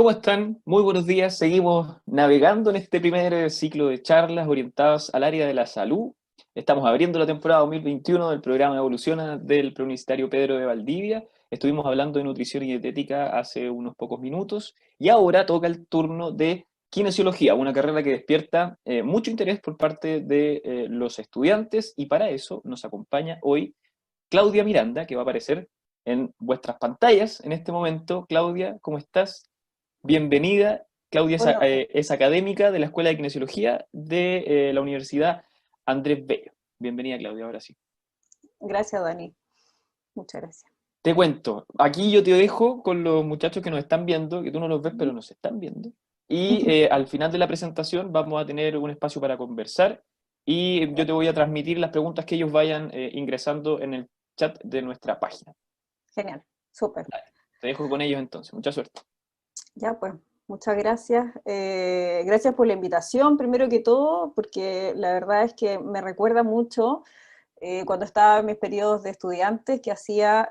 ¿Cómo están? Muy buenos días. Seguimos navegando en este primer ciclo de charlas orientadas al área de la salud. Estamos abriendo la temporada 2021 del programa Evoluciona del Preuniversitario Pedro de Valdivia. Estuvimos hablando de nutrición y dietética hace unos pocos minutos y ahora toca el turno de kinesiología, una carrera que despierta mucho interés por parte de los estudiantes, y para eso nos acompaña hoy Claudia Miranda, que va a aparecer en vuestras pantallas en este momento. Claudia, ¿cómo estás? Bienvenida. Claudia Hola, es académica de la Escuela de Kinesiología de la Universidad Andrés Bello. Bienvenida, Claudia, ahora sí. gracias Dani, muchas gracias. Te cuento, aquí yo te dejo con los muchachos que nos están viendo, que tú no los ves, pero nos están viendo. Y al final de la presentación vamos a tener un espacio para conversar y yo Ya, te voy a transmitir las preguntas que ellos vayan ingresando en el chat de nuestra página. genial, súper. Te dejo con ellos entonces. Mucha suerte. Ya pues, muchas gracias. Gracias por la invitación, primero que todo, porque la verdad es que me recuerda mucho cuando estaba en mis periodos de estudiantes que hacía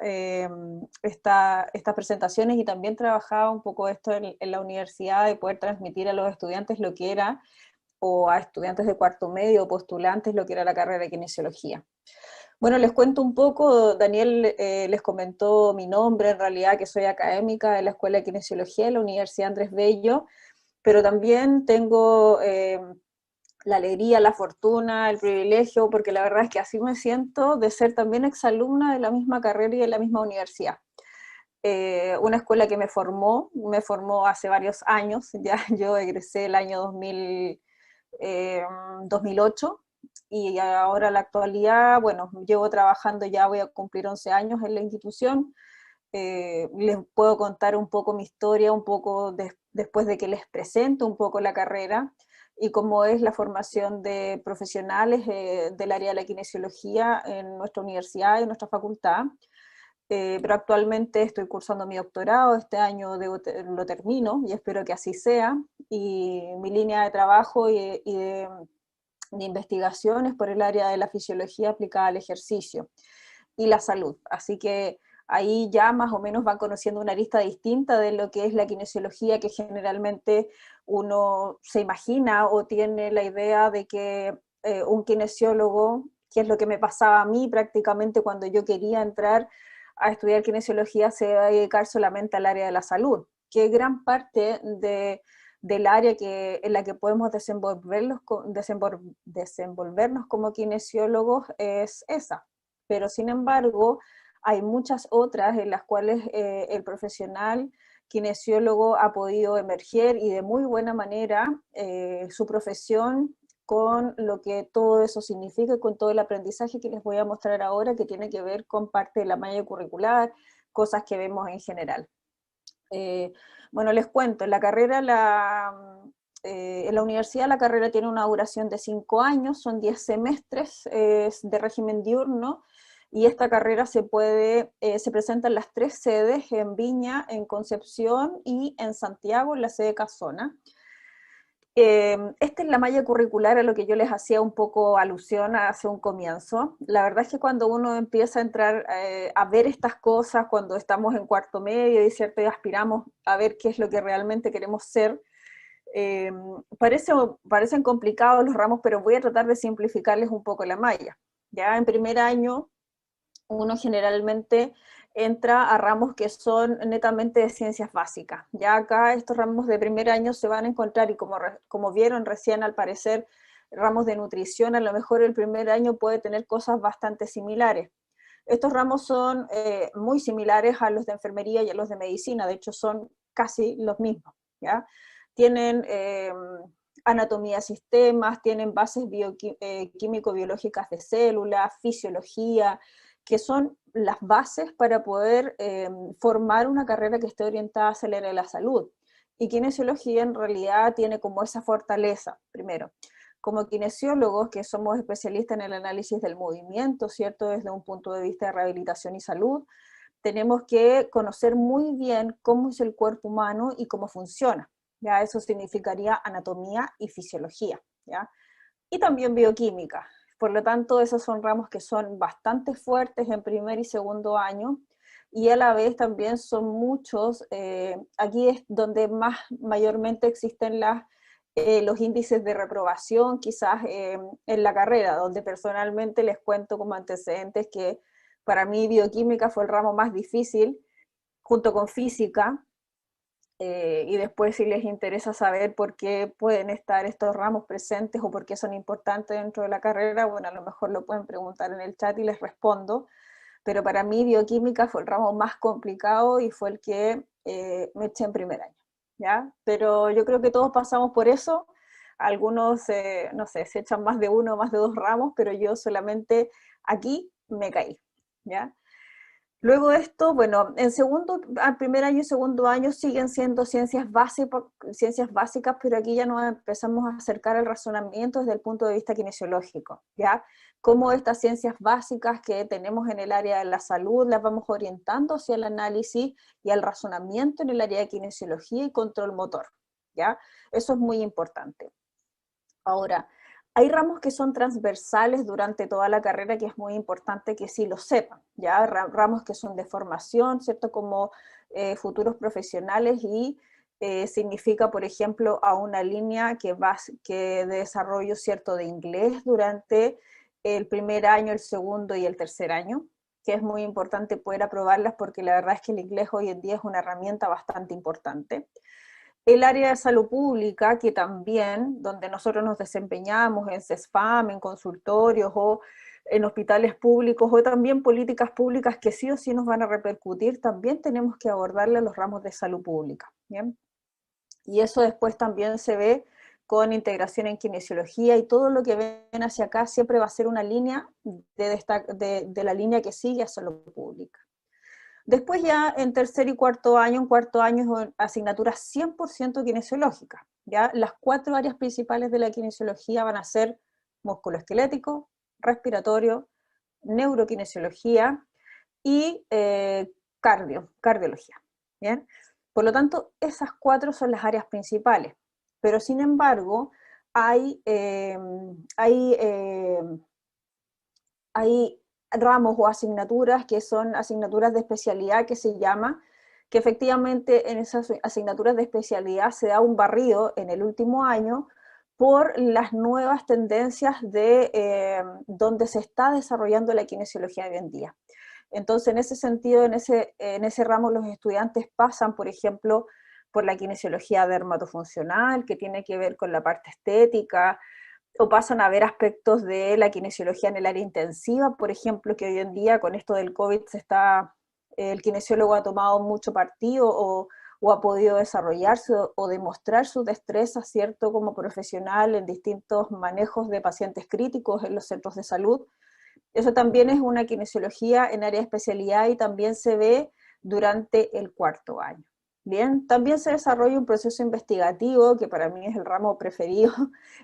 estas presentaciones y también trabajaba un poco esto en la universidad de poder transmitir a los estudiantes lo que era, o a estudiantes de cuarto medio o postulantes lo que era la carrera de kinesiología. Bueno, les cuento un poco, Daniel les comentó mi nombre, en realidad que soy académica de la Escuela de Kinesiología de la Universidad Andrés Bello, pero también tengo la alegría, la fortuna, el privilegio, porque la verdad es que así me siento, de ser también exalumna de la misma carrera y de la misma universidad. Una escuela que me formó hace varios años, ya yo egresé el año 2008, y ahora en la actualidad, bueno, llevo trabajando, ya voy a cumplir 11 años en la institución. Les puedo contar un poco mi historia, un poco después de que les presento un poco la carrera y cómo es la formación de profesionales del área de la kinesiología en nuestra universidad y en nuestra facultad. Pero actualmente estoy cursando mi doctorado, este año lo termino y espero que así sea, y mi línea de trabajo y de investigaciones por el área de la fisiología aplicada al ejercicio y la salud. Así que ahí ya más o menos van conociendo una lista distinta de lo que es la kinesiología, que generalmente uno se imagina o tiene la idea de que un kinesiólogo, que es lo que me pasaba a mí prácticamente cuando yo quería entrar a estudiar kinesiología, se va a dedicar solamente al área de la salud, que gran parte del área en la que podemos desenvolvernos como kinesiólogos es esa. Pero sin embargo, hay muchas otras en las cuales el profesional kinesiólogo ha podido emerger y de muy buena manera su profesión, con lo que todo eso significa y con todo el aprendizaje que les voy a mostrar ahora, que tiene que ver con parte de la malla curricular, cosas que vemos en general. Eh, bueno, les cuento, en la universidad la carrera tiene una duración de 5 años, son 10 semestres, es de régimen diurno, y esta carrera se presenta en las 3 sedes, en Viña, en Concepción y en Santiago, en la sede Casona. Esta es la malla curricular a lo que yo les hacía un poco alusión hace un comienzo. La verdad es que cuando uno empieza a entrar a ver estas cosas, cuando estamos en cuarto medio y cierto, y aspiramos a ver qué es lo que realmente queremos ser, eh, parecen complicados los ramos, pero voy a tratar de simplificarles un poco la malla. Ya en primer año uno generalmente entra a ramos que son netamente de ciencias básicas. Ya acá estos ramos de primer año se van a encontrar, y como vieron recién al parecer, ramos de nutrición, a lo mejor el primer año puede tener cosas bastante similares. Estos ramos son muy similares a los de enfermería y a los de medicina, de hecho son casi los mismos, ¿ya? Tienen anatomía de sistemas, tienen bases químico-biológicas de células, fisiología, que son las bases para poder formar una carrera que esté orientada hacia el área de la salud. Y kinesiología en realidad tiene como esa fortaleza, primero. Como kinesiólogos, que somos especialistas en el análisis del movimiento, ¿cierto? Desde un punto de vista de rehabilitación y salud, tenemos que conocer muy bien cómo es el cuerpo humano y cómo funciona. ¿Ya? Eso significaría anatomía y fisiología, ¿ya? Y también bioquímica. Por lo tanto, esos son ramos que son bastante fuertes en primer y segundo año, y a la vez también son muchos, aquí es donde mayormente existen los índices de reprobación, quizás en la carrera, donde personalmente les cuento como antecedentes que para mí bioquímica fue el ramo más difícil, junto con física, y después si les interesa saber por qué pueden estar estos ramos presentes o por qué son importantes dentro de la carrera, bueno, a lo mejor lo pueden preguntar en el chat y les respondo, pero para mí bioquímica fue el ramo más complicado y fue el que me eché en primer año, ¿ya? Pero yo creo que todos pasamos por eso, algunos, no sé, se echan más de uno, más de dos ramos, pero yo solamente aquí me caí, ¿ya? Luego de esto, bueno, al primer año y segundo año siguen siendo ciencias básicas, pero aquí ya nos empezamos a acercar al razonamiento desde el punto de vista kinesiológico, ¿ya? Cómo estas ciencias básicas que tenemos en el área de la salud las vamos orientando hacia el análisis y al razonamiento en el área de kinesiología y control motor, ¿ya? Eso es muy importante. Ahora, hay ramos que son transversales durante toda la carrera, que es muy importante que sí lo sepan, ¿ya? Ramos que son de formación, ¿cierto? Como futuros profesionales y significa, por ejemplo, a una línea que de desarrollo, ¿cierto? De inglés durante el primer año, el segundo y el tercer año, que es muy importante poder aprobarlas porque la verdad es que el inglés hoy en día es una herramienta bastante importante. El área de salud pública, que también, donde nosotros nos desempeñamos en CESFAM, en consultorios o en hospitales públicos, o también políticas públicas que sí o sí nos van a repercutir, también tenemos que abordarle a los ramos de salud pública, ¿bien? Y eso después también se ve con integración en kinesiología y todo lo que ven hacia acá siempre va a ser una línea de la línea que sigue a salud pública. Después ya en tercer y en cuarto año es asignatura 100% kinesiológica, ¿ya? Las 4 áreas principales de la kinesiología van a ser musculoesquelético, respiratorio, neurokinesiología y cardiología, ¿bien? Por lo tanto, esas 4 son las áreas principales, pero sin embargo, hay, eh, hay, eh, hay ramos o asignaturas que son asignaturas de especialidad que se llama, que efectivamente en esas asignaturas de especialidad se da un barrido en el último año por las nuevas tendencias de donde se está desarrollando la kinesiología hoy en día. Entonces, en ese sentido, en ese ramo los estudiantes pasan, por ejemplo, por la kinesiología dermatofuncional, que tiene que ver con la parte estética, o pasan a ver aspectos de la kinesiología en el área intensiva, por ejemplo, que hoy en día con esto del COVID el kinesiólogo ha tomado mucho partido o ha podido desarrollarse o demostrar su destreza, ¿cierto?, como profesional en distintos manejos de pacientes críticos en los centros de salud. Eso también es una kinesiología en área de especialidad y también se ve durante el cuarto año. Bien, también se desarrolla un proceso investigativo, que para mí es el ramo preferido,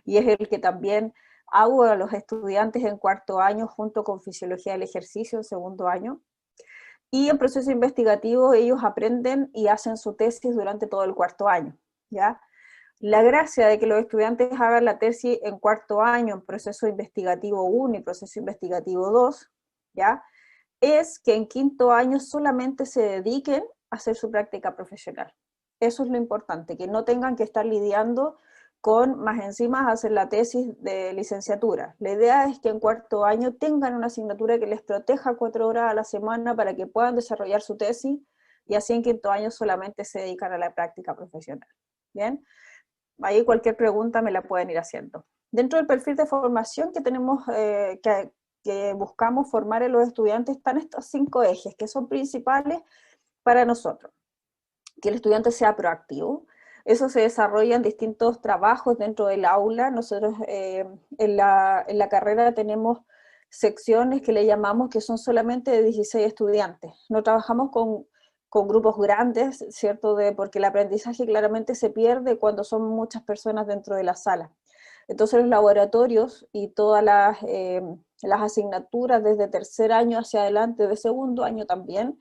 y es el que también hago a los estudiantes en cuarto año junto con fisiología del ejercicio en segundo año. Y en proceso investigativo ellos aprenden y hacen su tesis durante todo el cuarto año, ¿ya? La gracia de que los estudiantes hagan la tesis en cuarto año, en proceso investigativo 1 y proceso investigativo 2, ¿ya? Es que en quinto año solamente se dediquen a hacer su práctica profesional. Eso es lo importante, que no tengan que estar lidiando con más encima hacer la tesis de licenciatura. La idea es que en cuarto año tengan una asignatura que les proteja 4 horas a la semana para que puedan desarrollar su tesis y así en quinto año solamente se dedican a la práctica profesional. ¿Bien? Ahí cualquier pregunta me la pueden ir haciendo. Dentro del perfil de formación que tenemos, que buscamos formar en los estudiantes, están estos 5 ejes que son principales para nosotros. Que el estudiante sea proactivo. Eso se desarrolla en distintos trabajos dentro del aula. Nosotros en la carrera tenemos secciones que le llamamos que son solamente de 16 estudiantes. No trabajamos con grupos grandes, ¿cierto? Porque el aprendizaje claramente se pierde cuando son muchas personas dentro de la sala. Entonces los laboratorios y todas las asignaturas desde tercer año hacia adelante, de segundo año también,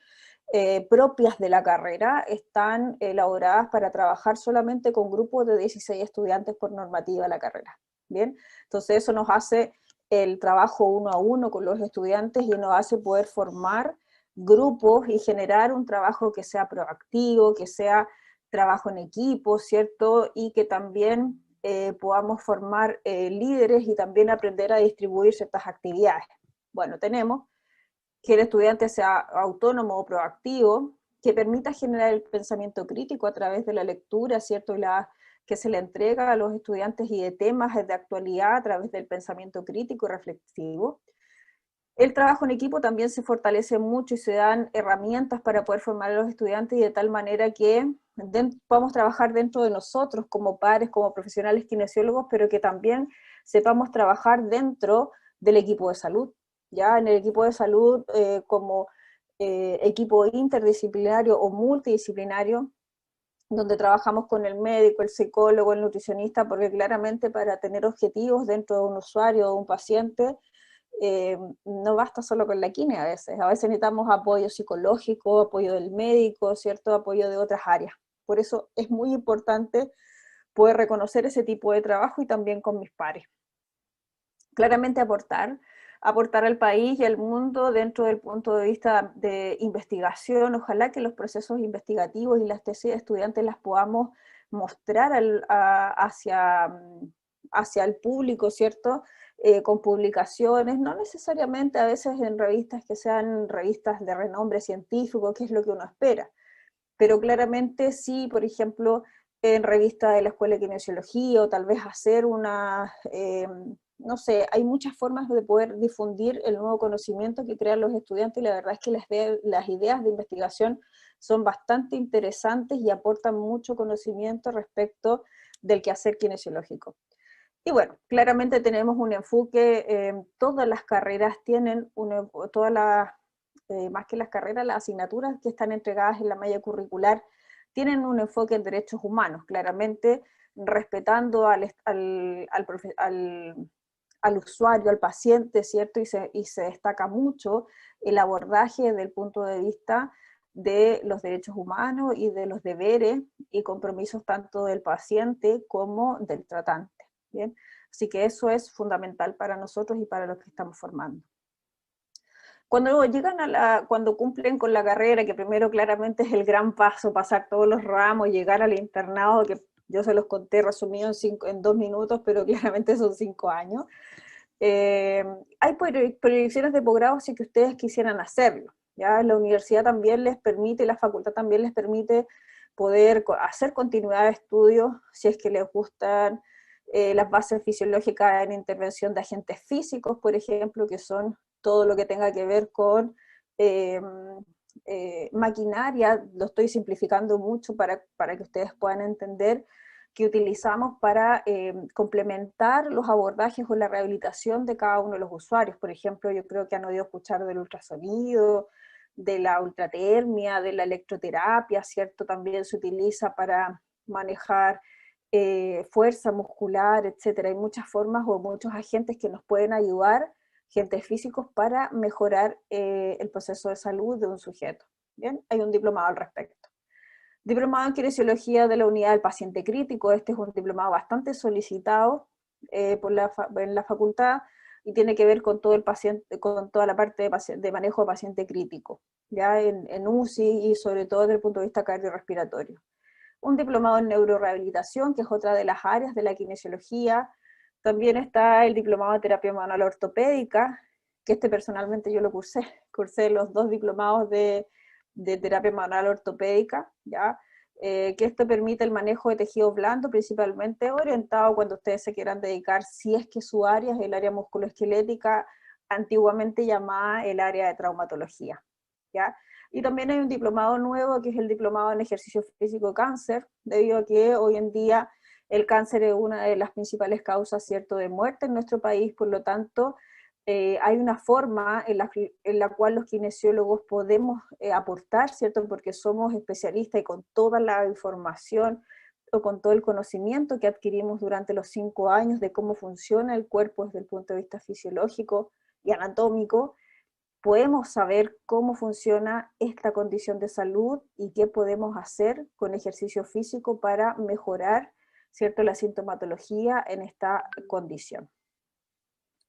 propias de la carrera, están elaboradas para trabajar solamente con grupos de 16 estudiantes por normativa de la carrera. ¿Bien? Entonces eso nos hace el trabajo 1 a 1 con los estudiantes y nos hace poder formar grupos y generar un trabajo que sea proactivo, que sea trabajo en equipo, ¿cierto? Y que también podamos formar líderes y también aprender a distribuir ciertas actividades. Bueno, tenemos que el estudiante sea autónomo o proactivo, que permita generar el pensamiento crítico a través de la lectura, ¿cierto? Que se le entrega a los estudiantes y de temas de actualidad a través del pensamiento crítico y reflexivo. El trabajo en equipo también se fortalece mucho y se dan herramientas para poder formar a los estudiantes y de tal manera que podamos trabajar dentro de nosotros como pares, como profesionales kinesiólogos, pero que también sepamos trabajar dentro del equipo de salud. Ya en el equipo de salud como equipo interdisciplinario o multidisciplinario, donde trabajamos con el médico, el psicólogo, el nutricionista, porque claramente para tener objetivos dentro de un usuario o un paciente, no basta solo con la quimio a veces necesitamos apoyo psicológico, apoyo del médico, ¿cierto? Apoyo de otras áreas. Por eso es muy importante poder reconocer ese tipo de trabajo y también con mis pares. Claramente aportar al país y al mundo dentro del punto de vista de investigación. Ojalá que los procesos investigativos y las tesis de estudiantes las podamos mostrar hacia el público, ¿cierto? Con publicaciones, no necesariamente a veces en revistas que sean revistas de renombre científico, que es lo que uno espera, pero claramente sí, por ejemplo, en revistas de la Escuela de Kinesiología, o tal vez hacer no sé, hay muchas formas de poder difundir el nuevo conocimiento que crean los estudiantes, y la verdad es que las ideas de investigación son bastante interesantes y aportan mucho conocimiento respecto del quehacer kinesiológico. Y bueno, claramente tenemos un enfoque, todas las carreras tienen, más que las carreras, las asignaturas que están entregadas en la malla curricular tienen un enfoque en derechos humanos, claramente respetando al usuario, al paciente, ¿cierto? Y se destaca mucho el abordaje desde el punto de vista de los derechos humanos y de los deberes y compromisos tanto del paciente como del tratante. ¿Bien? Así que eso es fundamental para nosotros y para los que estamos formando. Cuando cumplen con la carrera, que primero claramente es el gran paso, pasar todos los ramos, llegar al internado, que yo se los conté resumido en 2 minutos, pero claramente son 5 años. Hay proyecciones de posgrado si que ustedes quisieran hacerlo. ¿Ya? La universidad también les permite, la facultad también les permite poder hacer continuidad de estudios si es que les gustan las bases fisiológicas en intervención de agentes físicos, por ejemplo, que son todo lo que tenga que ver con maquinaria. Lo estoy simplificando mucho para que ustedes puedan entender, que utilizamos para complementar los abordajes o la rehabilitación de cada uno de los usuarios. Por ejemplo, yo creo que han oído escuchar del ultrasonido, de la ultratermia, de la electroterapia, ¿cierto? También se utiliza para manejar fuerza muscular, etcétera. Hay muchas formas o muchos agentes que nos pueden ayudar, agentes físicos, para mejorar el proceso de salud de un sujeto. Bien, hay un diplomado al respecto. Diplomado en Kinesiología de la Unidad del Paciente Crítico. Este es un diplomado bastante solicitado en la facultad y tiene que ver con todo el paciente, con toda la parte de manejo de paciente crítico, ya en UCI y sobre todo desde el punto de vista cardiorrespiratorio. Un diplomado en neurorehabilitación, que es otra de las áreas de la kinesiología. También está el diplomado de terapia manual ortopédica, que personalmente yo lo cursé los 2 diplomados de terapia manual ortopédica, ¿ya? Que esto permite el manejo de tejido blando, principalmente orientado cuando ustedes se quieran dedicar, si es que su área es el área musculoesquelética, antiguamente llamada el área de traumatología, ¿ya? Y también hay un diplomado nuevo, que es el diplomado en ejercicio físico cáncer, debido a que hoy en día el cáncer es una de las principales causas, ¿cierto?, de muerte en nuestro país. Por lo tanto, hay una forma en la cual los kinesiólogos podemos aportar, ¿cierto?, porque somos especialistas y con toda la información o con todo el conocimiento que adquirimos durante los 5 años de cómo funciona el cuerpo desde el punto de vista fisiológico y anatómico, podemos saber cómo funciona esta condición de salud y qué podemos hacer con ejercicio físico para mejorar, ¿cierto?, la sintomatología en esta condición.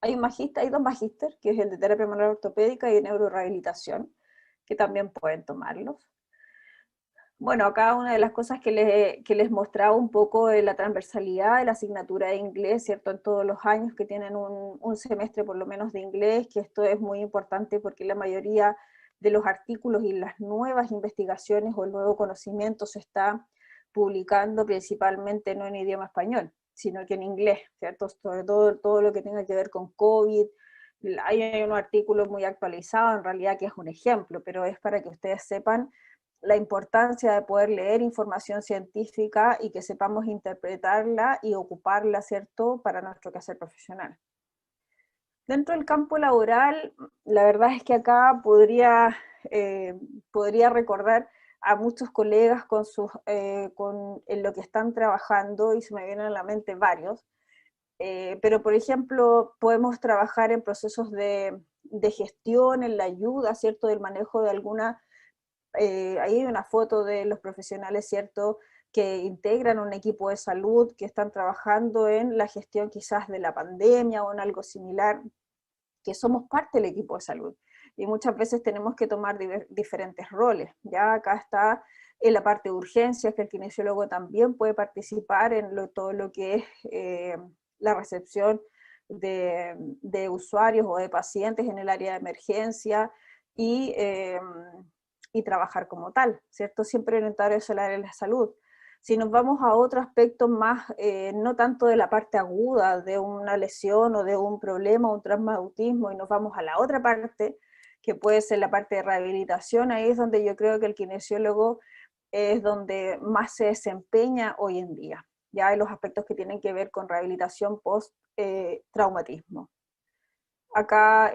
Hay 2 magíster, que es el de terapia manual ortopédica y de neurorehabilitación, que también pueden tomarlos. Bueno, acá una de las cosas que les mostraba un poco es la transversalidad de la asignatura de inglés, ¿cierto? En todos los años que tienen un semestre por lo menos de inglés, que esto es muy importante porque la mayoría de los artículos y las nuevas investigaciones o el nuevo conocimiento se está publicando principalmente no en idioma español, sino que en inglés, ¿cierto? Sobre todo lo que tenga que ver con COVID. Hay un artículo muy actualizado, en realidad que es un ejemplo, pero es para que ustedes sepan la importancia de poder leer información científica y que sepamos interpretarla y ocuparla, ¿cierto?, para nuestro quehacer profesional. Dentro del campo laboral, la verdad es que acá podría recordar a muchos colegas en lo que están trabajando, y se me vienen a la mente varios, pero por ejemplo, podemos trabajar en procesos de gestión, en la ayuda, ¿cierto?, del manejo de alguna ahí hay una foto de los profesionales, ¿cierto?, que integran un equipo de salud, que están trabajando en la gestión quizás de la pandemia o en algo similar, que somos parte del equipo de salud. Y muchas veces tenemos que tomar diferentes roles. Ya acá está en la parte de urgencias, que el kinesiólogo también puede participar en todo lo que es la recepción de usuarios o de pacientes en el área de emergencia, y, eh, y trabajar como tal, ¿cierto? Siempre orientado hacia el área de la salud. Si nos vamos a otro aspecto más, no tanto de la parte aguda de una lesión o de un problema, un trauma de autismo, y nos vamos a la otra parte, que puede ser la parte de rehabilitación, ahí es donde yo creo que el kinesiólogo es donde más se desempeña hoy en día. Ya hay los aspectos que tienen que ver con rehabilitación post-traumatismo. Acá,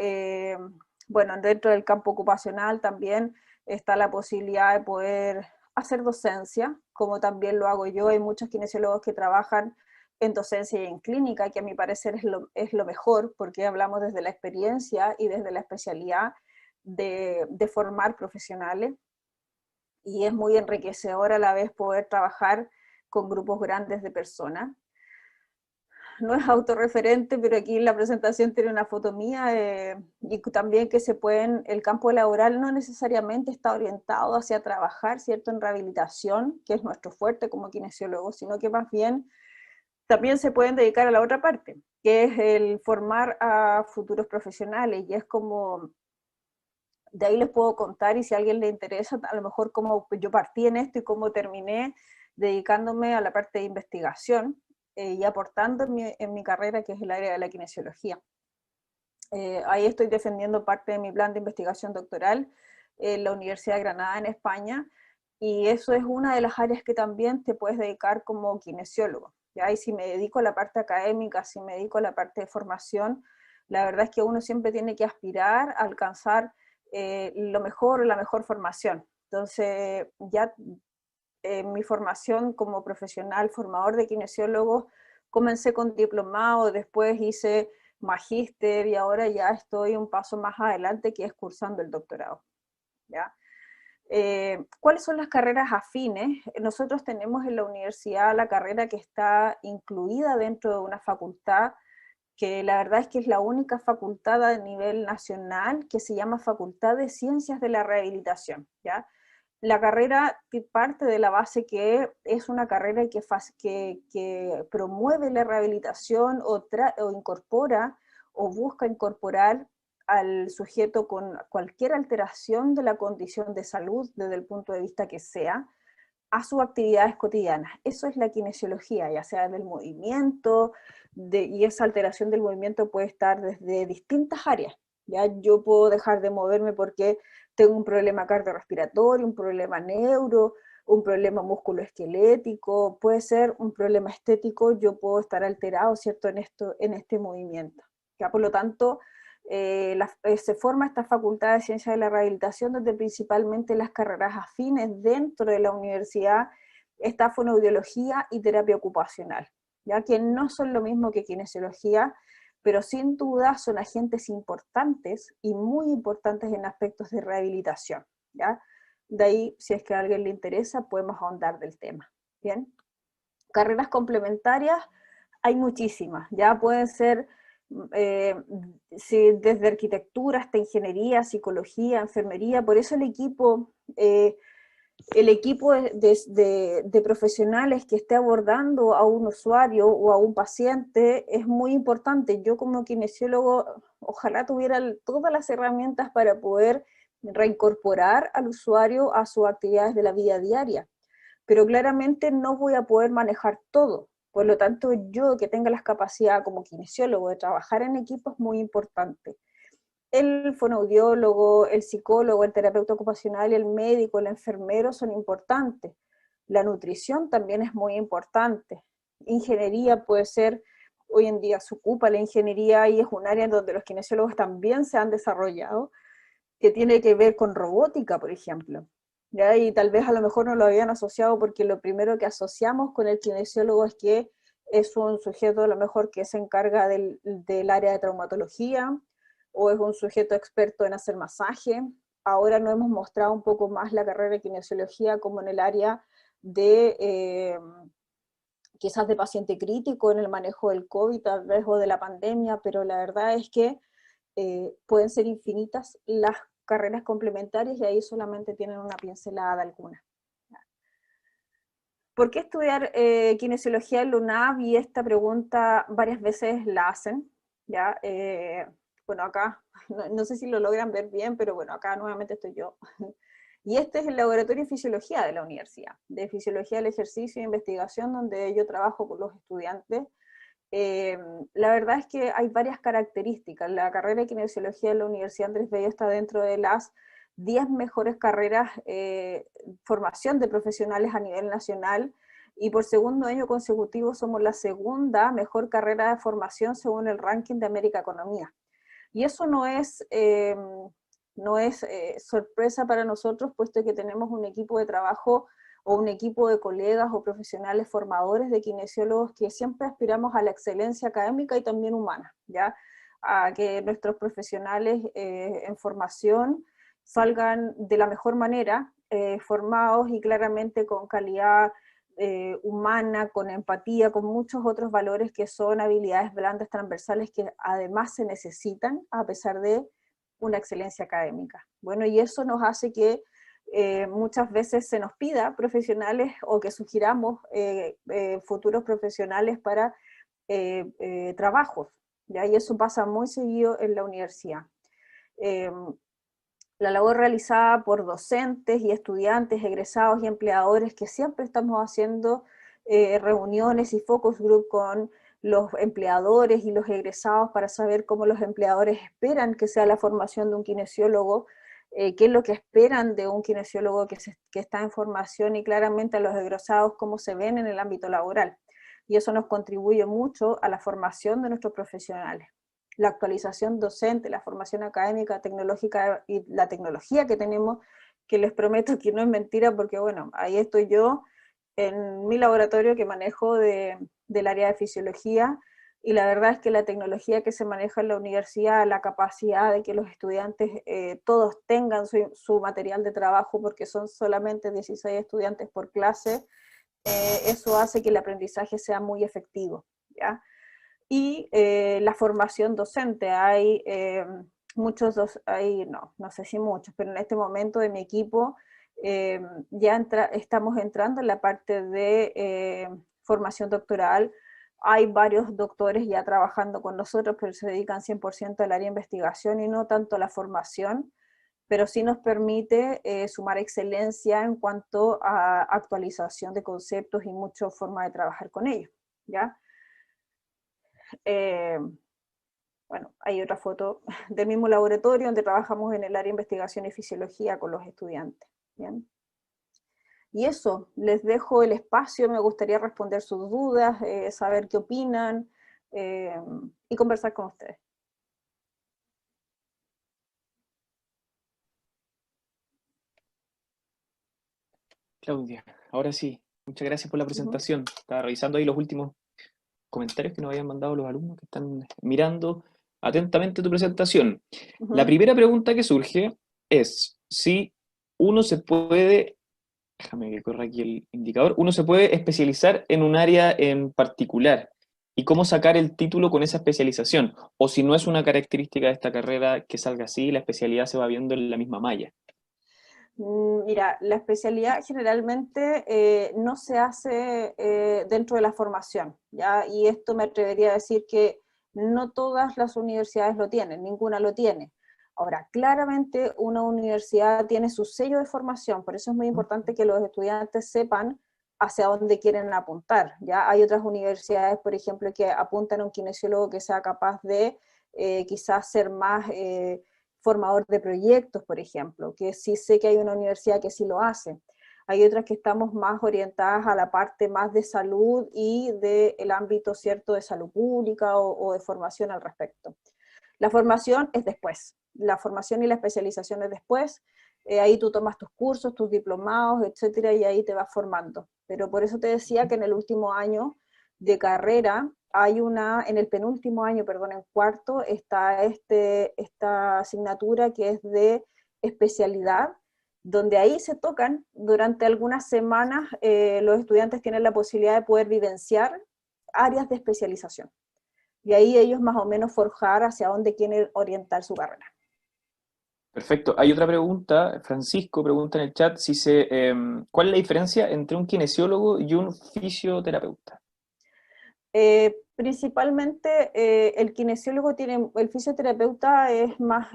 bueno, dentro del campo ocupacional también está la posibilidad de poder hacer docencia, como también lo hago yo. Hay muchos kinesiólogos que trabajan en docencia y en clínica, que a mi parecer es lo mejor, porque hablamos desde la experiencia y desde la especialidad de formar profesionales, y es muy enriquecedor a la vez poder trabajar con grupos grandes de personas. No es autorreferente, pero aquí en la presentación tiene una foto mía, y también que el campo laboral no necesariamente está orientado hacia trabajar, ¿cierto?, en rehabilitación, que es nuestro fuerte como kinesiólogos, sino que más bien también se pueden dedicar a la otra parte, que es el formar a futuros profesionales, y es como, de ahí les puedo contar, y si a alguien le interesa, a lo mejor cómo yo partí en esto y cómo terminé dedicándome a la parte de investigación, y aportando en mi carrera, que es el área de la kinesiología. Ahí estoy defendiendo parte de mi plan de investigación doctoral en la Universidad de Granada, en España, y eso es una de las áreas que también te puedes dedicar como kinesiólogo. ¿Ya? Y si me dedico a la parte académica, si me dedico a la parte de formación, la verdad es que uno siempre tiene que aspirar a alcanzar lo mejor, la mejor formación. Entonces, ya mi formación como profesional, formador de kinesiólogos, comencé con diplomado, después hice magíster, y ahora ya estoy un paso más adelante, que es cursando el doctorado. ¿Ya? ¿Cuáles son las carreras afines? Nosotros tenemos en la universidad la carrera que está incluida dentro de una facultad, que la verdad es que es la única facultad a nivel nacional, que se llama Facultad de Ciencias de la Rehabilitación. ¿Ya? La carrera parte de la base que es una carrera que promueve la rehabilitación o incorpora o busca incorporar al sujeto con cualquier alteración de la condición de salud, desde el punto de vista que sea, a sus actividades cotidianas. Eso es la kinesiología, ya sea del movimiento, y esa alteración del movimiento puede estar desde distintas áreas. ¿Ya? Yo puedo dejar de moverme porque tengo un problema cardiorrespiratorio, un problema neuro, un problema musculoesquelético, puede ser un problema estético, yo puedo estar alterado, ¿cierto?, en este movimiento. ¿Ya? Por lo tanto, se forma esta Facultad de Ciencias de la Rehabilitación, donde principalmente las carreras afines dentro de la universidad está fonoaudiología y terapia ocupacional, ya que no son lo mismo que kinesiología, pero sin duda son agentes importantes y muy importantes en aspectos de rehabilitación. ¿Ya? De ahí, si es que a alguien le interesa, podemos ahondar del tema. ¿Bien? Carreras complementarias hay muchísimas, ya pueden ser eh, sí, desde arquitectura hasta ingeniería, psicología, enfermería. Por eso el equipo de profesionales que esté abordando a un usuario o a un paciente es muy importante. Yo como kinesiólogo ojalá tuviera todas las herramientas para poder reincorporar al usuario a sus actividades de la vida diaria, pero claramente no voy a poder manejar todo. Por lo tanto, yo que tenga las capacidades como kinesiólogo de trabajar en equipo es muy importante. El fonoaudiólogo, el psicólogo, el terapeuta ocupacional, el médico, el enfermero son importantes. La nutrición también es muy importante. Ingeniería puede ser, hoy en día se ocupa la ingeniería y es un área en donde los kinesiólogos también se han desarrollado, que tiene que ver con robótica, por ejemplo. ¿Ya? Y tal vez a lo mejor no lo habían asociado porque lo primero que asociamos con el kinesiólogo es que es un sujeto a lo mejor que se encarga del área de traumatología, o es un sujeto experto en hacer masaje. Ahora nos hemos mostrado un poco más la carrera de kinesiología como en el área de quizás de paciente crítico en el manejo del COVID, tal vez, o de la pandemia, pero la verdad es que pueden ser infinitas las carreras complementarias y ahí solamente tienen una pincelada de alguna. ¿Por qué estudiar kinesiología en la UNAV? Y esta pregunta varias veces la hacen, ¿ya? Bueno, acá, no sé si lo logran ver bien, pero bueno, acá nuevamente estoy yo. Y este es el laboratorio de fisiología de la universidad, de fisiología del ejercicio e investigación, donde yo trabajo con los estudiantes. La verdad es que hay varias características. La carrera de kinesiología de la Universidad Andrés Bello está dentro de las 10 mejores carreras, formación de profesionales a nivel nacional, y por segundo año consecutivo somos la segunda mejor carrera de formación según el ranking de América Economía. Y eso no es sorpresa para nosotros, puesto que tenemos un equipo de trabajo o un equipo de colegas o profesionales formadores de kinesiólogos que siempre aspiramos a la excelencia académica y también humana, ¿ya? A que nuestros profesionales en formación salgan de la mejor manera, formados y claramente con calidad humana, con empatía, con muchos otros valores que son habilidades blandas transversales que además se necesitan a pesar de una excelencia académica. Bueno, y eso nos hace que muchas veces se nos pida profesionales o que sugiramos futuros profesionales para trabajos, ¿ya? Y eso pasa muy seguido en la universidad. Eh, la labor realizada por docentes y estudiantes, egresados y empleadores, que siempre estamos haciendo reuniones y focus group con los empleadores y los egresados para saber cómo los empleadores esperan que sea la formación de un kinesiólogo, qué es lo que esperan de un kinesiólogo que está en formación, y claramente a los egresados cómo se ven en el ámbito laboral. Y eso nos contribuye mucho a la formación de nuestros profesionales. La actualización docente, la formación académica, tecnológica y la tecnología que tenemos, que les prometo que no es mentira, porque bueno, ahí estoy yo en mi laboratorio que manejo del área de fisiología, y la verdad es que la tecnología que se maneja en la universidad, la capacidad de que los estudiantes todos tengan su material de trabajo, porque son solamente 16 estudiantes por clase, eso hace que el aprendizaje sea muy efectivo, ¿ya? Y la formación docente, hay muchos, no sé si muchos, pero en este momento de mi equipo ya estamos entrando en la parte de formación doctoral. Hay varios doctores ya trabajando con nosotros, pero se dedican 100% al área de investigación y no tanto a la formación, pero sí nos permite sumar excelencia en cuanto a actualización de conceptos y mucha forma de trabajar con ellos, ¿ya? Eh, bueno, hay otra foto del mismo laboratorio donde trabajamos en el área de investigación y fisiología con los estudiantes. ¿Bien? Y eso, les dejo el espacio, me gustaría responder sus dudas, saber qué opinan eh, y conversar con ustedes. Claudia, ahora sí, muchas gracias por la presentación. Estaba revisando ahí los últimos comentarios que nos habían mandado los alumnos que están mirando atentamente tu presentación. La primera pregunta que surge es si uno se puede, déjame que corra aquí el indicador, uno se puede especializar en un área en particular. y cómo sacar el título con esa especialización, o si no es una característica de esta carrera que salga así, la especialidad se va viendo en la misma malla. Mira, la especialidad generalmente no se hace dentro de la formación, ¿ya? Y esto me atrevería a decir que no todas las universidades lo tienen, ninguna lo tiene. Ahora, claramente una universidad tiene su sello de formación, por eso es muy importante que los estudiantes sepan hacia dónde quieren apuntar, ¿ya? Hay otras universidades, por ejemplo, que apuntan a un kinesiólogo que sea capaz de quizás ser más formador de proyectos, por ejemplo, que sí sé que hay una universidad que sí lo hace. Hay otras que estamos más orientadas a la parte más de salud y del ámbito, ¿cierto?, de salud pública o de formación al respecto. La formación es después, la formación y la especialización es después, ahí tú tomas tus cursos, tus diplomados, etcétera, y ahí te vas formando. Pero por eso te decía que en el último año de carrera hay una, en el penúltimo año, perdón, en cuarto, está esta asignatura que es de especialidad, donde ahí se tocan durante algunas semanas, los estudiantes tienen la posibilidad de poder vivenciar áreas de especialización. Y ahí ellos más o menos forjar hacia dónde quieren orientar su carrera. Perfecto. Hay otra pregunta. Francisco pregunta en el chat si ¿cuál es la diferencia entre un kinesiólogo y un fisioterapeuta? Principalmente el kinesiólogo tiene, el fisioterapeuta es más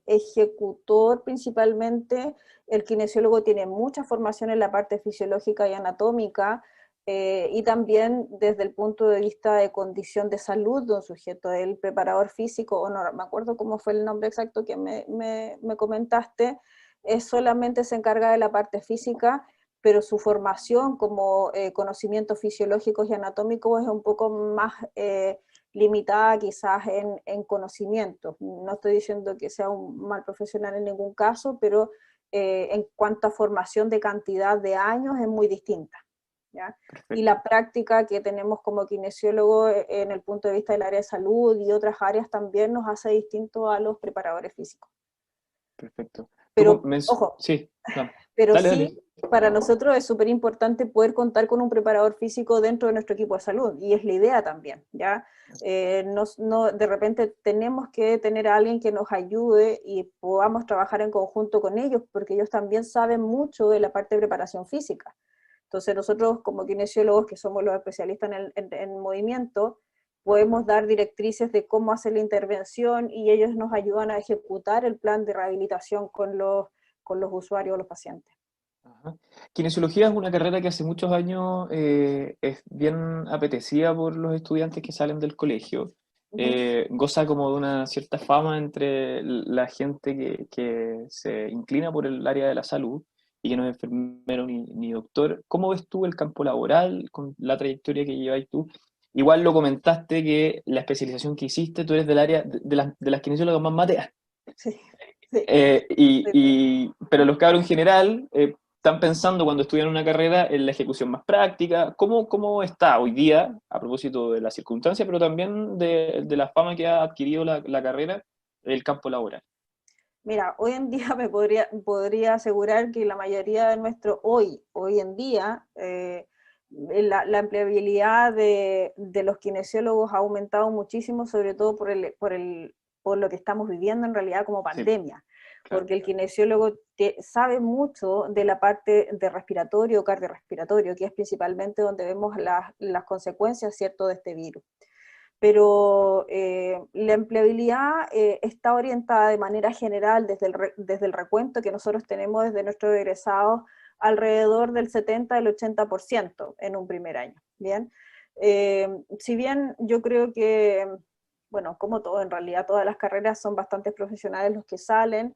ejecutor principalmente, el kinesiólogo tiene mucha formación en la parte fisiológica y anatómica, y también desde el punto de vista de condición de salud de un sujeto, el preparador físico, o no me acuerdo cómo fue el nombre exacto que me comentaste, solamente se encarga de la parte física, pero su formación como conocimientos fisiológicos y anatómicos es un poco más limitada quizás en conocimientos. No estoy diciendo que sea un mal profesional en ningún caso, pero en cuanto a formación de cantidad de años es muy distinta, ¿ya? Y Perfecto. la práctica que tenemos como kinesiólogo en el punto de vista del área de salud y otras áreas también nos hace distinto a los preparadores físicos. Perfecto. Pero, ojo, Sí, no. pero Dale, dale. sí, para nosotros es súper importante poder contar con un preparador físico dentro de nuestro equipo de salud, y es la idea también, ¿ya? De repente tenemos que tener a alguien que nos ayude y podamos trabajar en conjunto con ellos, porque ellos también saben mucho de la parte de preparación física. Entonces nosotros como kinesiólogos, que somos los especialistas en movimiento, podemos dar directrices de cómo hacer la intervención y ellos nos ayudan a ejecutar el plan de rehabilitación con los usuarios o los pacientes. Ajá. Kinesiología es una carrera que hace muchos años es bien apetecida por los estudiantes que salen del colegio. Uh -huh. Goza como de una cierta fama entre la gente que se inclina por el área de la salud y que no es enfermero ni doctor. ¿Cómo ves tú el campo laboral con la trayectoria que lleváis tú? Igual lo comentaste que la especialización que hiciste, tú eres del área de las kinesiólogas más mateas. Sí, sí, Pero los cabros en general están pensando cuando estudian una carrera en la ejecución más práctica. ¿Cómo está hoy día, a propósito de la circunstancia, pero también de la fama que ha adquirido la carrera, el campo laboral? Mira, hoy en día podría asegurar que la mayoría de hoy en día, la empleabilidad de los kinesiólogos ha aumentado muchísimo, sobre todo por lo que estamos viviendo en realidad como Sí, pandemia, claro. porque el kinesiólogo sabe mucho de la parte de respiratorio, cardiorrespiratorio, que es principalmente donde vemos las consecuencias, ¿cierto?, de este virus. Pero la empleabilidad está orientada de manera general desde el recuento que nosotros tenemos desde nuestros egresados alrededor del 70 al 80% en un primer año, ¿bien? Si bien yo creo que, bueno, como todo, en realidad todas las carreras son bastante profesionales los que salen,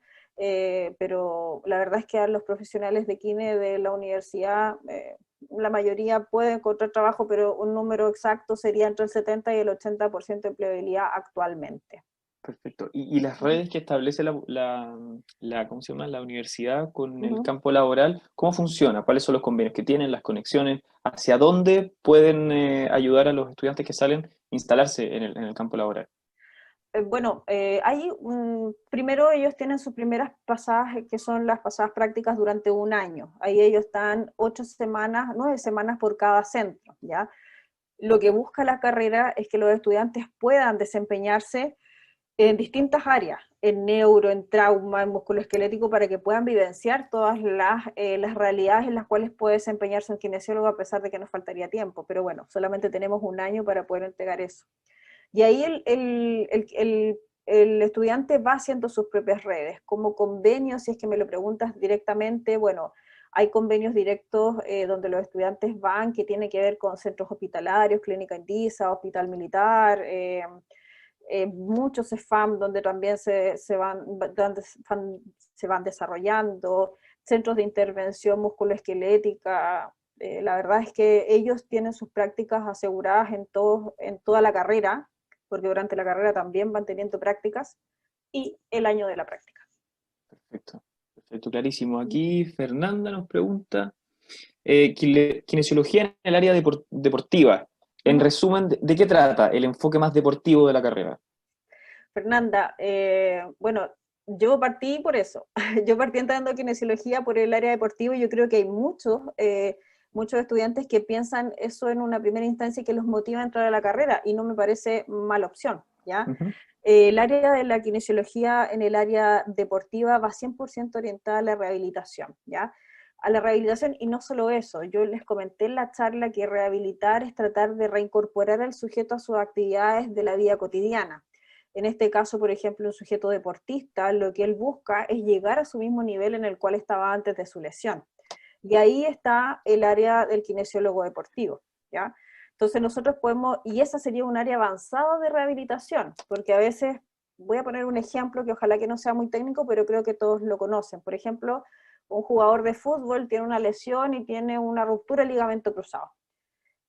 pero la verdad es que a los profesionales de kine de la universidad la mayoría puede encontrar trabajo, pero un número exacto sería entre el 70 y el 80% de empleabilidad actualmente. Perfecto. ¿Y las redes que establece ¿cómo se llama? La universidad con el Ujú. campo laboral, ¿cómo funciona? ¿Cuáles son los convenios que tienen, las conexiones? ¿Hacia dónde pueden ayudar a los estudiantes que salen a instalarse en el campo laboral? Bueno, primero ellos tienen sus primeras pasadas, que son las pasadas prácticas durante un año. Ahí ellos están 8 semanas, 9 semanas por cada centro, ¿ya? lo que busca la carrera es que los estudiantes puedan desempeñarse en distintas áreas, en neuro, en trauma, en musculoesquelético, para que puedan vivenciar todas las realidades en las cuales puede desempeñarse un kinesiólogo, a pesar de que nos faltaría tiempo. Pero bueno, solamente tenemos un año para poder entregar eso. Y ahí el estudiante va haciendo sus propias redes, como convenios, si es que me lo preguntas directamente, bueno, hay convenios directos donde los estudiantes van, que tiene que ver con centros hospitalarios, Clínica Indisa, Hospital Militar, muchos CEFAM donde también se van desarrollando, centros de intervención musculoesquelética. La verdad es que ellos tienen sus prácticas aseguradas en toda la carrera, porque durante la carrera también van teniendo prácticas, y el año de la práctica. Perfecto, perfecto, clarísimo. Aquí Fernanda nos pregunta, kinesiología en el área deportiva. En resumen, ¿de qué trata el enfoque más deportivo de la carrera? Fernanda, bueno, yo partí por eso. Yo partí entrando a kinesiología por el área deportiva y yo creo que hay muchos estudiantes que piensan eso en una primera instancia y que los motiva a entrar a la carrera, y no me parece mala opción, ¿ya? Ujú. El área de la kinesiología en el área deportiva va 100% orientada a la rehabilitación, ¿ya? A la rehabilitación, y no solo eso, yo les comenté en la charla que rehabilitar es tratar de reincorporar al sujeto a sus actividades de la vida cotidiana. En este caso, por ejemplo, un sujeto deportista, lo que él busca es llegar a su mismo nivel en el cual estaba antes de su lesión. Y ahí está el área del kinesiólogo deportivo, ¿ya? Entonces nosotros podemos, y esa sería un área avanzada de rehabilitación, porque a veces, voy a poner un ejemplo que ojalá que no sea muy técnico, pero creo que todos lo conocen. Por ejemplo, un jugador de fútbol tiene una lesión y tiene una ruptura de ligamento cruzado.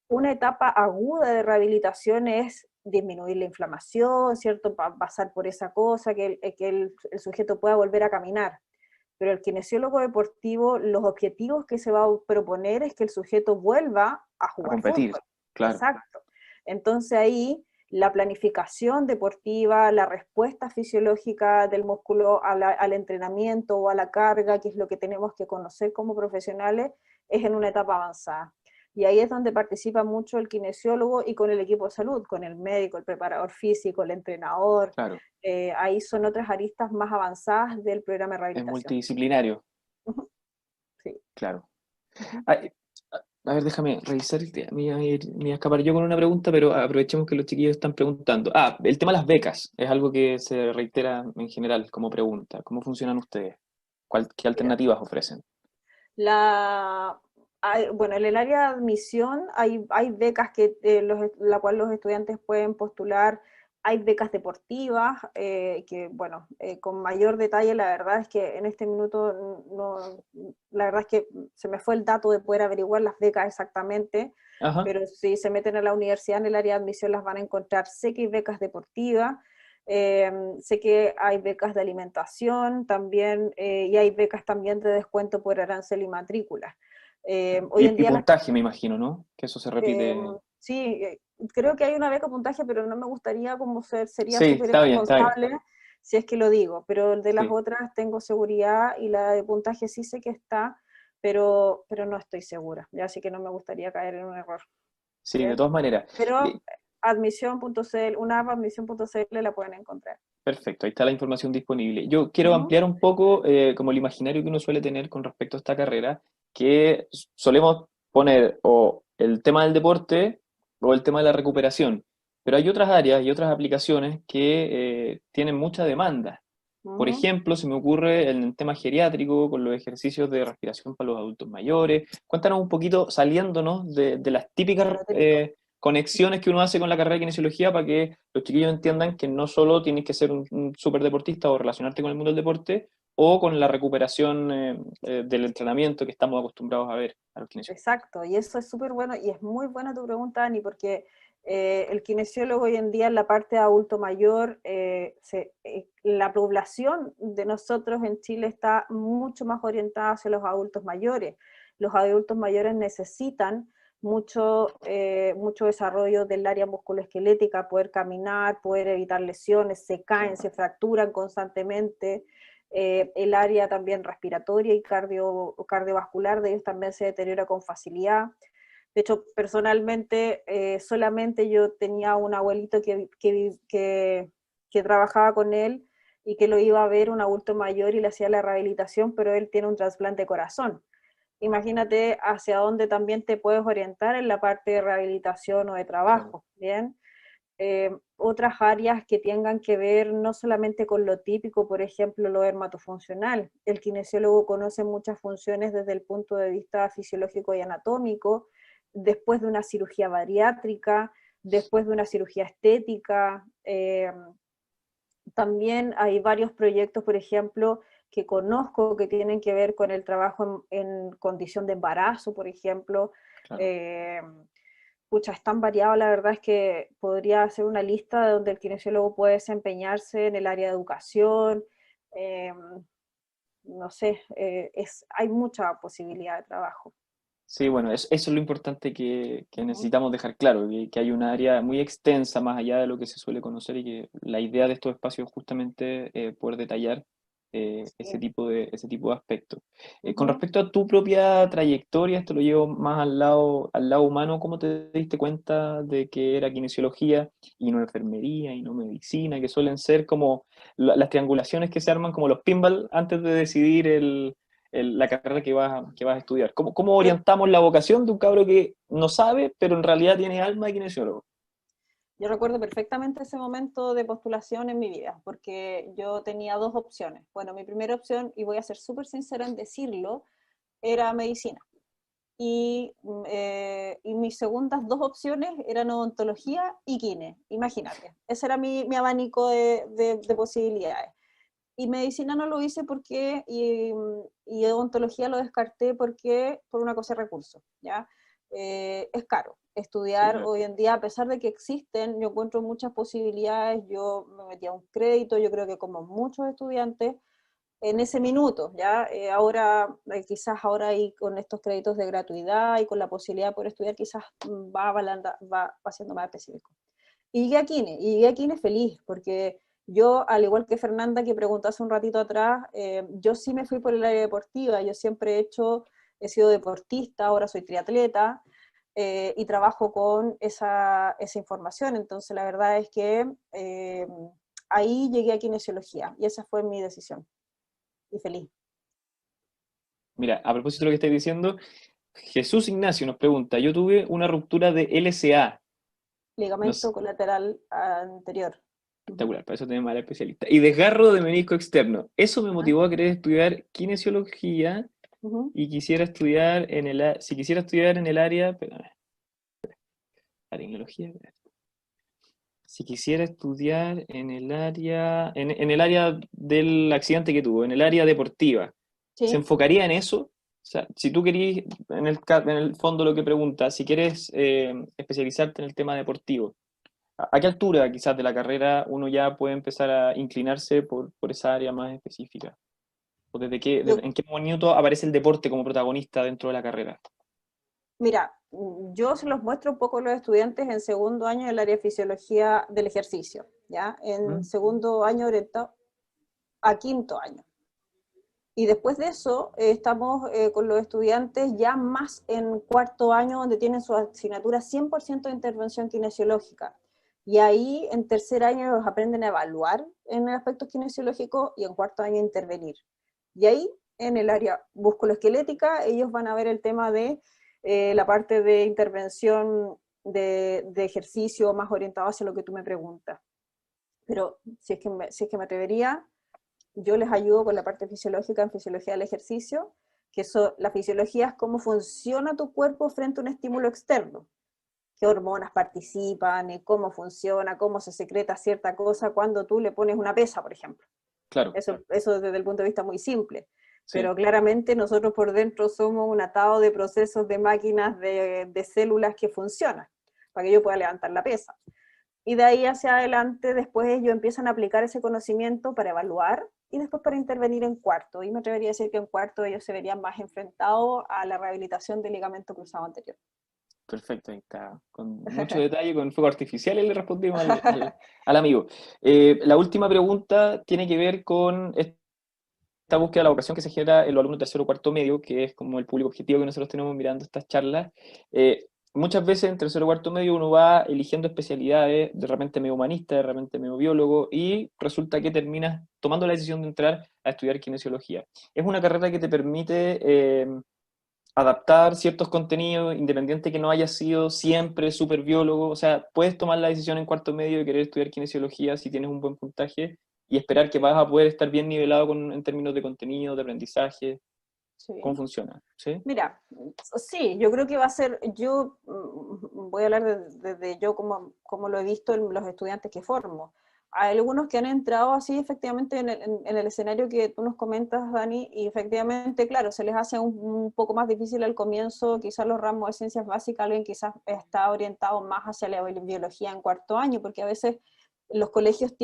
Una etapa aguda de rehabilitación es disminuir la inflamación, ¿cierto? Pasar por esa cosa, que el sujeto pueda volver a caminar. Pero el kinesiólogo deportivo, los objetivos que se va a proponer es que el sujeto vuelva a A jugar competir, fútbol. claro. Exacto. Entonces ahí la planificación deportiva, la respuesta fisiológica del músculo al entrenamiento o a la carga, que es lo que tenemos que conocer como profesionales, es en una etapa avanzada. Y ahí es donde participa mucho el kinesiólogo y con el equipo de salud, con el médico, el preparador físico, el entrenador. Claro, Ahí son otras aristas más avanzadas del programa de es rehabilitación. multidisciplinario, Sí. claro. Ah, a ver, déjame revisar, me iba a escapar yo con una pregunta, pero aprovechemos que los chiquillos están preguntando. Ah, el tema de las becas es algo que se reitera en general como pregunta. ¿Cómo funcionan ustedes? ¿Qué Mira, alternativas ofrecen? bueno, en el área de admisión hay becas la cual los estudiantes pueden postular. Hay becas deportivas, que bueno, con mayor detalle, la verdad es que en este minuto no, la verdad es que se me fue el dato de poder averiguar las becas exactamente, Ajá. pero si se meten a la universidad en el área de admisión las van a encontrar. Sé que hay becas deportivas, sé que hay becas de alimentación también, y hay becas también de descuento por arancel y matrícula. Hoy en Y día puntaje, me imagino, ¿no? Que eso se eh, repite. sí, creo que hay una beca puntaje, pero no me gustaría sería Sí, súper está bien, está bien. irresponsable si es que lo digo, pero de las Sí, otras tengo seguridad, y la de puntaje sí sé que está, pero no estoy segura, ya, así que no me gustaría caer en un error. sí, de ¿Cierto? todas maneras. Pero Eh, admisión.cl, una app admisión.cl la pueden encontrar. Perfecto, ahí está la información disponible. Yo quiero Ujú. ampliar un poco como el imaginario que uno suele tener con respecto a esta carrera, que solemos poner o el tema del deporte o el tema de la recuperación, pero hay otras áreas y otras aplicaciones que tienen mucha demanda. Por Ujú. ejemplo, se me ocurre en el tema geriátrico con los ejercicios de respiración para los adultos mayores. Cuéntanos un poquito, saliéndonos de las típicas De lo típico. conexiones que uno hace con la carrera de kinesiología para que los chiquillos entiendan que no solo tienes que ser un súper deportista o relacionarte con el mundo del deporte o con la recuperación del entrenamiento que estamos acostumbrados a ver a los kinesiólogos. Exacto, y eso es súper bueno, y es muy buena tu pregunta, Ani, porque el kinesiólogo hoy en día en la parte de adulto mayor, la población de nosotros en Chile está mucho más orientada hacia los adultos mayores. Los adultos mayores necesitan mucho desarrollo del área musculoesquelética, poder caminar, poder evitar lesiones, se caen, Claro. se fracturan constantemente. El área también respiratoria y cardiovascular de ellos también se deteriora con facilidad. De hecho, personalmente, solamente yo tenía un abuelito que trabajaba con él y que lo iba a ver, un adulto mayor, y le hacía la rehabilitación, pero él tiene un trasplante de corazón. Imagínate hacia dónde también te puedes orientar en la parte de rehabilitación o de Claro. trabajo, ¿bien? Otras áreas que tengan que ver no solamente con lo típico, por ejemplo, lo dermatofuncional. El kinesiólogo conoce muchas funciones desde el punto de vista fisiológico y anatómico, después de una cirugía bariátrica, después de una cirugía estética. También hay varios proyectos, por ejemplo, que conozco que tienen que ver con el trabajo en condición de embarazo, por ejemplo. Claro. Eh, Pucha, es tan variado, la verdad es que podría hacer una lista de donde el kinesiólogo puede desempeñarse en el área de educación, eh, no sé, hay mucha posibilidad de trabajo. Sí, bueno, eso es lo importante que Ujú. necesitamos dejar claro, que hay una área muy extensa más allá de lo que se suele conocer y que la idea de estos espacios es justamente poder detallar Sí. ese tipo de aspectos. Con Ujú. respecto a tu propia trayectoria, esto lo llevo más al lado humano, ¿cómo te diste cuenta de que era kinesiología y no enfermería y no medicina, que suelen ser como las triangulaciones que se arman como los pinball antes de decidir la carrera que vas a estudiar? ¿Cómo Yo, orientamos la vocación de un cabro que no sabe, pero en realidad tiene alma de kinesiólogo? yo recuerdo perfectamente ese momento de postulación en mi vida, porque yo tenía dos opciones. Bueno, mi primera opción, y voy a ser súper sincera en decirlo, era medicina. Y mis segundas dos opciones eran odontología y kine, imagínate. Ese era mi abanico de posibilidades. Y medicina no lo hice y odontología lo descarté porque por una cosa de recursos, ¿ya? Es caro Sí, estudiar claro. hoy en día, a pesar de que existen, yo encuentro muchas posibilidades, yo me metí a un crédito, yo creo que como muchos estudiantes, en ese minuto, ¿ya? Ahora, quizás ahora ahí con estos créditos de gratuidad y con la posibilidad de poder estudiar, quizás va siendo más específico. Y llegué a Kine feliz, porque yo, al igual que Fernanda, que preguntó hace un ratito atrás, yo sí me fui por el área deportiva, yo siempre he sido deportista, ahora soy triatleta, y trabajo con esa información, entonces la verdad es que ahí llegué a kinesiología, y esa fue mi decisión, y feliz. Mira, a propósito de lo que estáis diciendo, Jesús Ignacio nos pregunta, yo tuve una ruptura de LCA, no sé, Ligamento colateral anterior. Ujú, espectacular, para eso tenemos al especialista, y desgarro de menisco externo. Eso me ajá, motivó a querer estudiar kinesiología ujú. y quisiera estudiar si quisiera estudiar en el área, espérame, la tecnología, si quisiera estudiar en el área del accidente que tuvo, en el área deportiva, ¿se Sí. enfocaría en eso? O sea, si tú querías, en el fondo lo que pregunta, si quieres especializarte en el tema deportivo, ¿a qué altura quizás de la carrera uno ya puede empezar a inclinarse por esa área más específica? ¿O Yo, en qué minuto aparece el deporte como protagonista dentro de la carrera? Mira, yo se los muestro un poco a los estudiantes en segundo año del área de fisiología del ejercicio, ¿ya? En ¿Mm? segundo año orientado a quinto año. Y después de eso, estamos con los estudiantes ya más en cuarto año, donde tienen su asignatura 100% de intervención kinesiológica. Y ahí en tercer año los aprenden a evaluar en el aspecto kinesiológico y en cuarto año a intervenir. Y ahí, en el área musculoesquelética, ellos van a ver el tema de la parte de intervención de ejercicio más orientado hacia lo que tú me preguntas. Pero si es que me atrevería, yo les ayudo con la parte fisiológica en fisiología del ejercicio, que la fisiología es cómo funciona tu cuerpo frente a un estímulo externo, qué hormonas participan, y cómo funciona, cómo se secreta cierta cosa cuando tú le pones una pesa, por ejemplo. Claro, Eso desde el punto de vista muy simple. sí. Pero claramente nosotros por dentro somos un atado de procesos, de máquinas, de células que funcionan para que yo pueda levantar la pesa. Y de ahí hacia adelante, después ellos empiezan a aplicar ese conocimiento para evaluar y después para intervenir en cuarto. Y me atrevería a decir que en cuarto ellos se verían más enfrentados a la rehabilitación del ligamento cruzado anterior. Perfecto, ahí está. Con mucho detalle, con fuego artificial, y le respondimos al amigo. La última pregunta tiene que ver con esta búsqueda de la vocación que se genera en los alumnos de tercero o cuarto medio, que es como el público objetivo que nosotros tenemos mirando estas charlas. muchas veces en tercero o cuarto medio uno va eligiendo especialidades, de repente medio humanista, de repente medio biólogo, y resulta que terminas tomando la decisión de entrar a estudiar kinesiología. Es una carrera que te permite adaptar ciertos contenidos, independiente que no hayas sido siempre súper biólogo, o sea, puedes tomar la decisión en cuarto medio de querer estudiar kinesiología si tienes un buen puntaje y esperar que vas a poder estar bien nivelado en términos de contenido, de aprendizaje, cómo Sí. funciona, ¿sí? Mira, sí, yo creo que va a ser, yo voy a hablar desde yo como lo he visto en los estudiantes que formo. Hay algunos que han entrado así efectivamente en el escenario que tú nos comentas, Dani, y efectivamente, claro, se les hace un poco más difícil al comienzo, quizás los ramos de ciencias básicas, alguien quizás está orientado más hacia la biología en cuarto año, porque a veces los colegios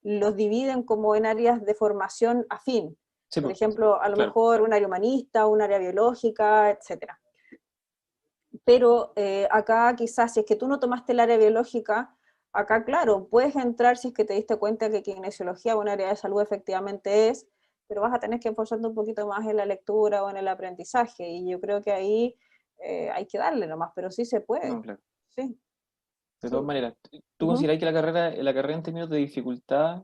los dividen como en áreas de formación afín. Sí, Por pues, ejemplo, a lo claro. mejor un área humanista, un área biológica, etcétera. Pero acá quizás si es que tú no tomaste el área biológica, acá claro, puedes entrar si es que te diste cuenta que kinesiología o un área de salud efectivamente es, pero vas a tener que esforzarte un poquito más en la lectura o en el aprendizaje, y yo creo que ahí hay que darle nomás, pero sí se puede, No, claro. sí, De sí. todas maneras, ¿tú Ujú. consideras que la carrera en términos de dificultad,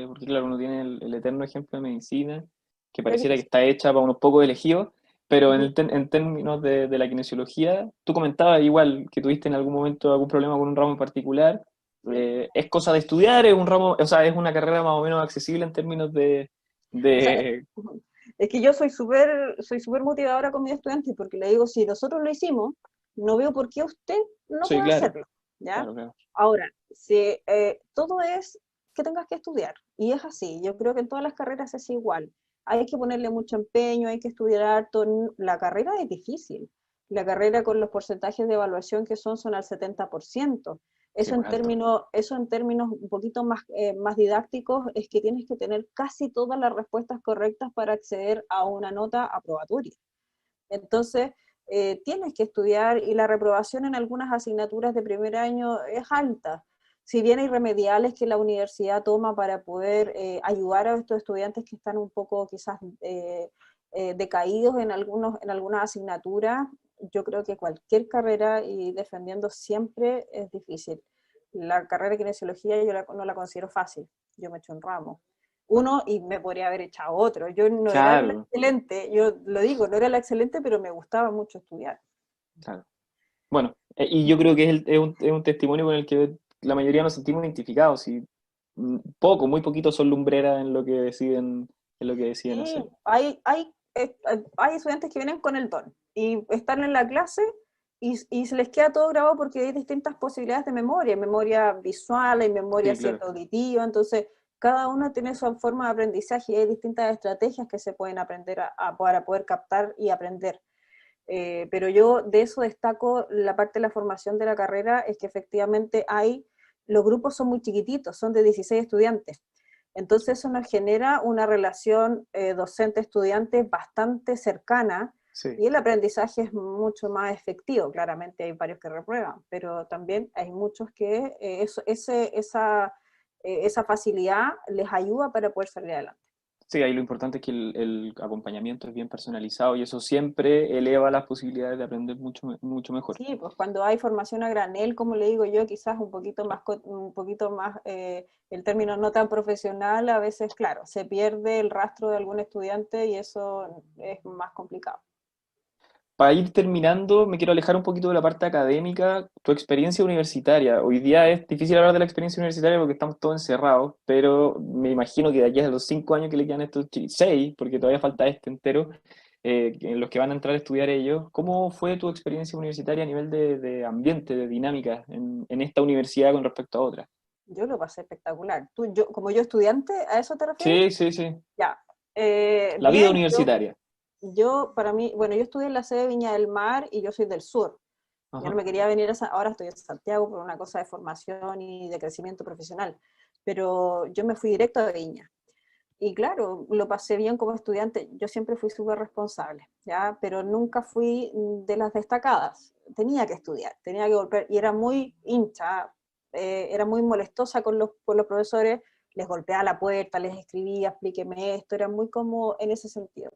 porque claro, uno tiene el eterno ejemplo de medicina, que Es pareciera que difícil. está hecha para unos pocos elegidos, pero Ujú. en términos de la kinesiología, tú comentabas igual que tuviste en algún momento algún problema con un ramo en particular, Sí. ¿es cosa de estudiar? ¿Es un ramo, o sea, es una carrera más o menos accesible en términos O sea, de... ujú. Es que yo soy súper motivadora con mis estudiantes porque le digo, si nosotros lo hicimos, no veo por qué usted no Sí, puede claro, hacerlo, ¿ya? claro, claro. Ahora, si, todo es que tengas que estudiar, y es así, yo creo que en todas las carreras es igual. Hay que ponerle mucho empeño, hay que estudiar harto. La carrera es difícil. La carrera con los porcentajes de evaluación que son al 70%. Sí, pues alto. Eso en términos un poquito más didácticos es que tienes que tener casi todas las respuestas correctas para acceder a una nota aprobatoria. Entonces, tienes que estudiar y la reprobación en algunas asignaturas de primer año es alta. Si bien hay remediales que la universidad toma para poder ayudar a estos estudiantes que están un poco quizás decaídos en algunas asignaturas, yo creo que cualquier carrera y defendiendo siempre es difícil. La carrera de kinesiología no la considero fácil, yo me echo un ramo uno y me podría haber echado otro. Yo no era la Claro, excelente, yo lo digo, no era la excelente, pero me gustaba mucho estudiar. claro. Bueno, y yo creo que es un testimonio con el que la mayoría nos sentimos identificados y muy poquitos son lumbreras en lo que deciden Sí, hacer. hay estudiantes que vienen con el don y están en la clase y se les queda todo grabado porque hay distintas posibilidades de memoria, memoria visual, hay memoria Sí, claro. cierta auditiva, entonces cada uno tiene su forma de aprendizaje y hay distintas estrategias que se pueden aprender para poder captar y aprender. Pero yo de eso destaco la parte de la formación de la carrera, es que efectivamente los grupos son muy chiquititos, son de 16 estudiantes. Entonces eso nos genera una relación docente-estudiante bastante cercana Sí. y el aprendizaje es mucho más efectivo. Claramente hay varios que reprueban, pero también hay muchos que esa facilidad les ayuda para poder salir adelante. Sí, ahí lo importante es que el acompañamiento es bien personalizado y eso siempre eleva las posibilidades de aprender mucho mejor. Sí, pues cuando hay formación a granel, como le digo yo, quizás Claro. un poquito más el término no tan profesional, a veces, claro, se pierde el rastro de algún estudiante y eso es más complicado. Para ir terminando, me quiero alejar un poquito de la parte académica, tu experiencia universitaria. Hoy día es difícil hablar de la experiencia universitaria porque estamos todos encerrados, pero me imagino que de aquí a los 5 años que le quedan a estos 6, porque todavía falta este entero, en los que van a entrar a estudiar ellos, ¿cómo fue tu experiencia universitaria a nivel de ambiente, de dinámica en esta universidad con respecto a otras? Yo lo pasé espectacular. Como yo estudiante, ¿a eso te refieres? Sí, sí, sí. Ya. La vida Bien, universitaria. para mí, bueno, yo estudié en la sede de Viña del Mar y yo soy del sur. Yo no Ajá. me quería venir ahora estoy en Santiago por una cosa de formación y de crecimiento profesional, pero yo me fui directo a Viña. Y claro, lo pasé bien como estudiante. Yo siempre fui súper responsable, ¿ya? Pero nunca fui de las destacadas. Tenía que estudiar, tenía que golpear, y era muy hincha, era muy molestosa con los profesores, les golpeaba la puerta, les escribía, explíqueme esto, era muy como en ese sentido.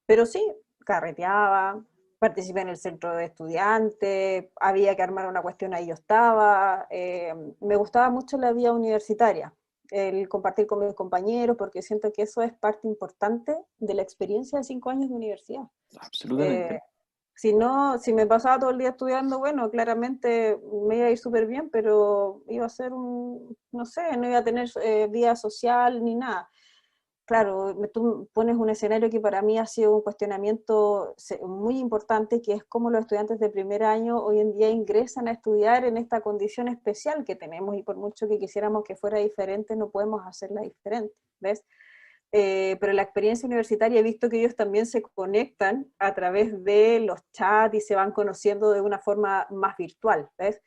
Pero sí, carreteaba, participé en el centro de estudiantes, había que armar una cuestión, ahí yo estaba. Me gustaba mucho la vida universitaria, el compartir con mis compañeros, porque siento que eso es parte importante de la experiencia de 5 años de universidad. Eh, Absolutamente. si no, si me pasaba todo el día estudiando, bueno, claramente me iba a ir súper bien, pero iba a ser no sé, no iba a tener vida social ni nada. Claro, tú pones un escenario que para mí ha sido un cuestionamiento muy importante, que es cómo los estudiantes de primer año hoy en día ingresan a estudiar en esta condición especial que tenemos, y por mucho que quisiéramos que fuera diferente, no podemos hacerla diferente, ¿ves? Pero en la experiencia universitaria he visto que ellos también se conectan a través de los chats y se van conociendo de una forma más virtual, ¿ves?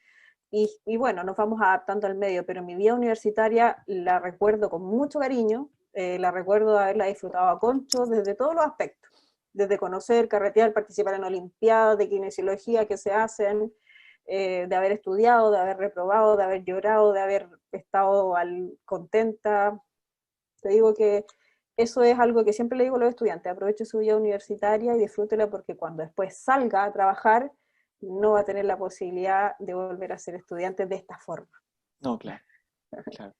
Y bueno, nos vamos adaptando al medio, pero mi vida universitaria la recuerdo con mucho cariño, la recuerdo de haberla disfrutado a concho desde todos los aspectos, desde conocer, carretear, participar en olimpiadas de kinesiología que se hacen, de haber estudiado, de haber reprobado, de haber llorado, de haber estado contenta. Te digo que eso es algo que siempre le digo a los estudiantes: aproveche su vida universitaria y disfrútela, porque cuando después salga a trabajar no va a tener la posibilidad de volver a ser estudiante de esta forma. No, claro, claro.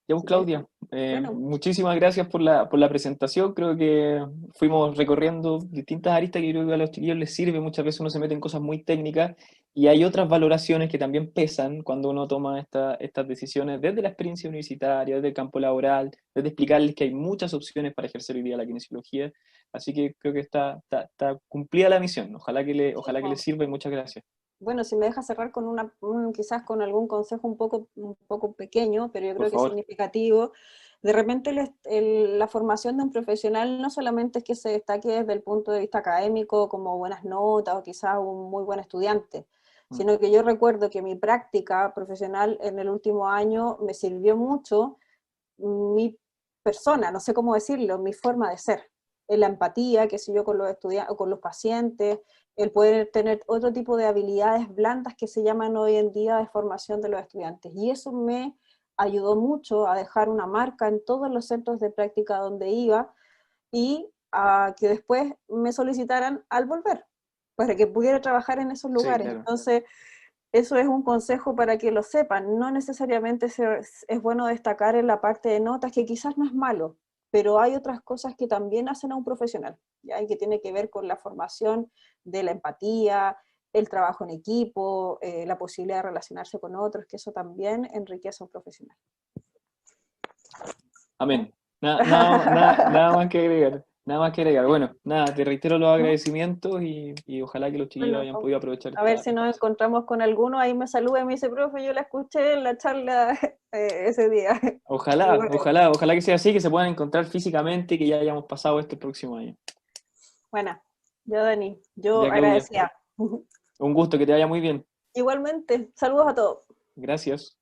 Ya pues, Así que, Claudia, bueno, muchísimas gracias por la presentación. Creo que fuimos recorriendo distintas aristas que creo que a los chiquillos les sirve. Muchas veces uno se mete en cosas muy técnicas y hay otras valoraciones que también pesan cuando uno toma estas decisiones desde la experiencia universitaria, desde el campo laboral, desde explicarles que hay muchas opciones para ejercer hoy día la kinesiología. Así que creo que está cumplida la misión. sí, Ojalá que les sirva y muchas gracias. bueno, si me deja cerrar con quizás con algún consejo un poco pequeño, pero yo Por creo que favor. significativo. De repente la formación de un profesional no solamente es que se destaque desde el punto de vista académico, como buenas notas o quizás un muy buen estudiante, Mm. sino que yo recuerdo que mi práctica profesional en el último año me sirvió mucho mi persona, no sé cómo decirlo, mi forma de ser, en la empatía, que sé yo, con los estudiantes, con los pacientes, el poder tener otro tipo de habilidades blandas que se llaman hoy en día de formación de los estudiantes. Y eso me ayudó mucho a dejar una marca en todos los centros de práctica donde iba, y a que después me solicitaran al volver, para que pudiera trabajar en esos Sí, lugares. claro. Entonces, eso es un consejo para que lo sepan. No necesariamente es bueno destacar en la parte de notas, que quizás no es malo, pero hay otras cosas que también hacen a un profesional, ¿ya? Y que tiene que ver con la formación de la empatía, el trabajo en equipo, la posibilidad de relacionarse con otros, que eso también enriquece a un profesional. ¿Ya? Amén. Nada más que agregar. Nada más que agregar. Bueno, nada, te reitero los agradecimientos y ojalá que los chiquillos Bueno, hayan podido aprovechar a ver esta si nos instancia. encontramos con alguno, ahí me saluda y me dice: profe, yo la escuché en la charla ese día. Y bueno, Ojalá que sea así, que se puedan encontrar físicamente y que ya hayamos pasado este próximo año. bueno, yo, Dani, yo Ya, Claudia, agradecía. un gusto, que te vaya muy bien. Igualmente, saludos a todos. Gracias.